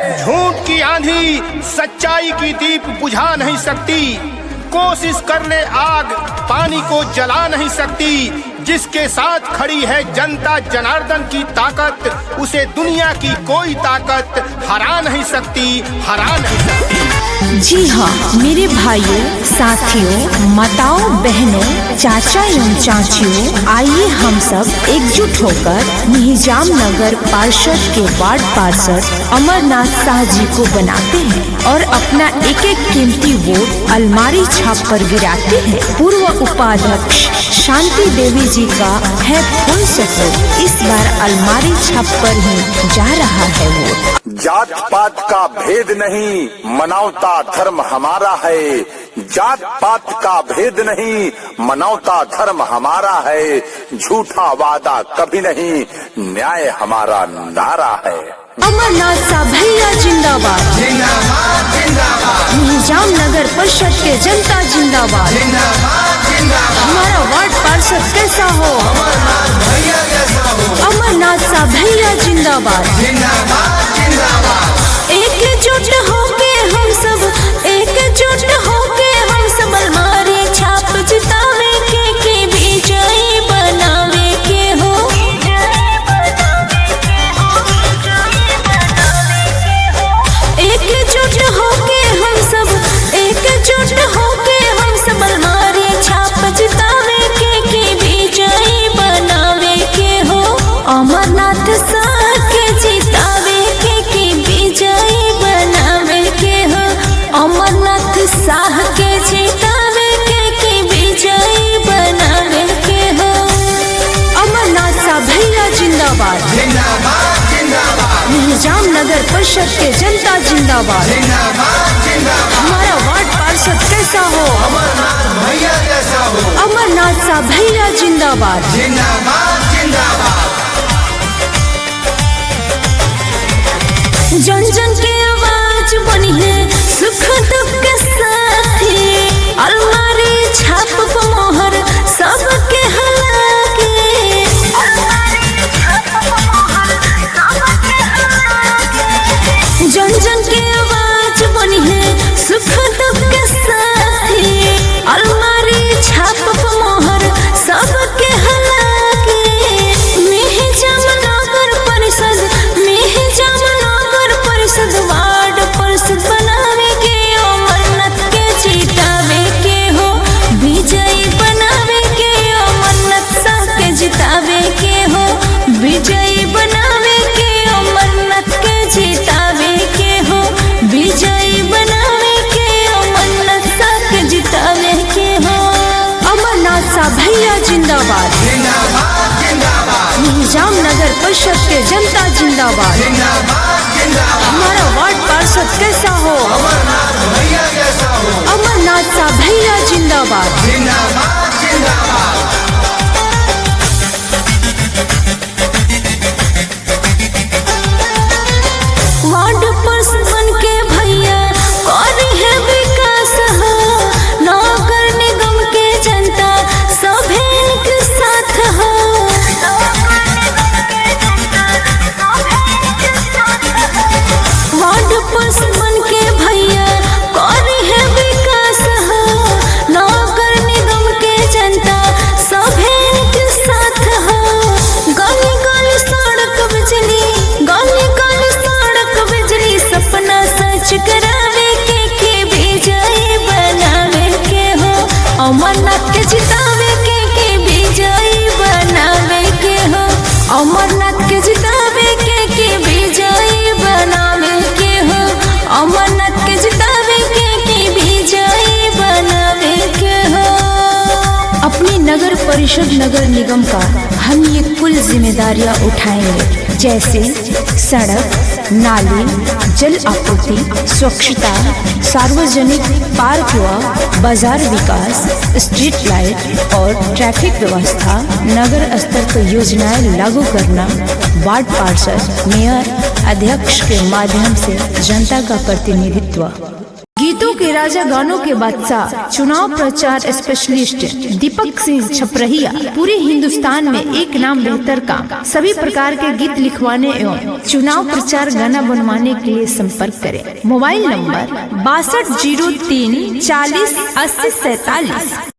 झूठ की आंधी सच्चाई की दीप बुझा नहीं सकती। कोशिश कर ले आग पानी को जला नहीं सकती। जिसके साथ खड़ी है जनता जनार्दन की ताकत, उसे दुनिया की कोई ताकत हरा नहीं सकती, हरा नहीं सकती। जी हाँ मेरे भाइयों, साथियों, माताओं, बहनों, चाचा एवं चाचियों, आइए हम सब एकजुट होकर निजाम नगर पार्षद के वार्ड पार्षद अमरनाथ शाह जी को बनाते हैं और अपना एक एक कीमती वोट अलमारी छाप पर गिराते हैं। पूर्व उपाध्यक्ष शांति देवी जी का है फुल सपोर्ट। इस बार अलमारी छाप पर ही जा रहा है वोट। जात पात का भेद नहीं, मानवता धर्म हमारा है। जात पात का भेद नहीं, मानवता धर्म हमारा है। झूठा वादा कभी नहीं, न्याय हमारा नारा है। अमरनाथ शाह भैया जिंदाबाद, जिंदाबाद जिंदाबाद। निजाम नगर परिषद के जनता जिंदाबाद, जिंदाबाद जिंदाबाद। हमारा वार्ड पार्षद कैसा हो, अमरनाथ भैया जैसा हो। अमरनाथ शाह भैया जिंदाबाद, जिंदाबाद जिंदाबाद। एकजुट होके हम सब, एकजुट होके हम सब अलमारी छाप जितावे के विजयी बनावे के हो। एकजुट होके हम सब, एकजुट होके हम सब अलमारी छाप जितावे के विजयी बनावे के हो। अमरनाथ शाह के जितावे के विजयी बनावे के हो। अमरनाथ शाह के जितावे के विजयी बनावे के हो। अमरनाथ शाह भैया जिंदाबाद, जिंदाबाद जिंदाबाद। निजाम नगर परिषद के जनता जिंदाबाद, जिंदाबाद जिंदाबाद। हमारा वार्ड पार्षद कैसा हो, अमरनाथ भैया जैसा हो। अमरनाथ शाह भैया जिंदाबाद। जिंदाबाद जिंदाबाद। जन जन की आवाज बनी है, सुख दुख के साथी। अलमारी छाप को मोहर सबके हलाके। जन जन की आवाज बनी है, सुख दुख के साथी। अलमारी छाप को मोहर सबके हलाके। निजाम नगर परिषद, निजाम नगर परिषद वार्ड पार्षद बनावे के। अमरनाथ के जितावे के हो, विजयी बनावे के। अमरनाथ शाह के जितावे के हो, विजयी बनावे के। अमरनाथ के जितावे के हो, विजयी बनावे के। अमरनाथ शाह के जितावे के हो। अमरनाथ शाह भैया जिंदाबाद, जिंदाबाद जिंदाबाद। निजाम नगर परिषद के जनता जिंदाबाद, जिंदाबाद जिंदाबाद। हमारा वार्ड पार्षद कैसा हो, अमरनाथ भैया जैसा हो। अमरनाथ शाह भैया जिंदाबाद। जिंदाबाद जिंदाबाद। वार्ड पार्षद बन के भैया करी है विकास हो। नगर निगम के जनता सभी के साथ हो। वार्ड पार्षद बन के भैया करी है विकास हो। नगर निगम के जनता सभी के साथ हो। गली गली सड़क बिजली, गली गली सड़क बिजली। सपना सच करावे के विजयी बनावे के हो। अमरनाथ के जितावे के विजयी बनावे के हो। अमरनाथ के जितावे के विजयी बनावे के हो। अमरनाथ के जितावे के विजयी बनावे के हो। अपनी नगर परिषद नगर निगम का हम ये कुल जिम्मेदारियां उठाएंगे, जैसे सड़क, नाली, जल आपूर्ति, स्वच्छता, सार्वजनिक पार्क व बाजार विकास, स्ट्रीट लाइट और ट्रैफिक व्यवस्था। नगर स्तर पर योजनाएं लागू करना। वार्ड पार्षद, मेयर, अध्यक्ष के माध्यम से जनता का प्रतिनिधित्व। गीतों के राजा गानों के बादशाह चुनाव प्रचार स्पेशलिस्ट दीपक सिंह छपरहिया पूरे हिंदुस्तान में एक नाम बेहतर काम। सभी प्रकार के गीत लिखवाने एवं चुनाव प्रचार गाना बनवाने के लिए संपर्क करें। Mobile number 6203 40 80 47।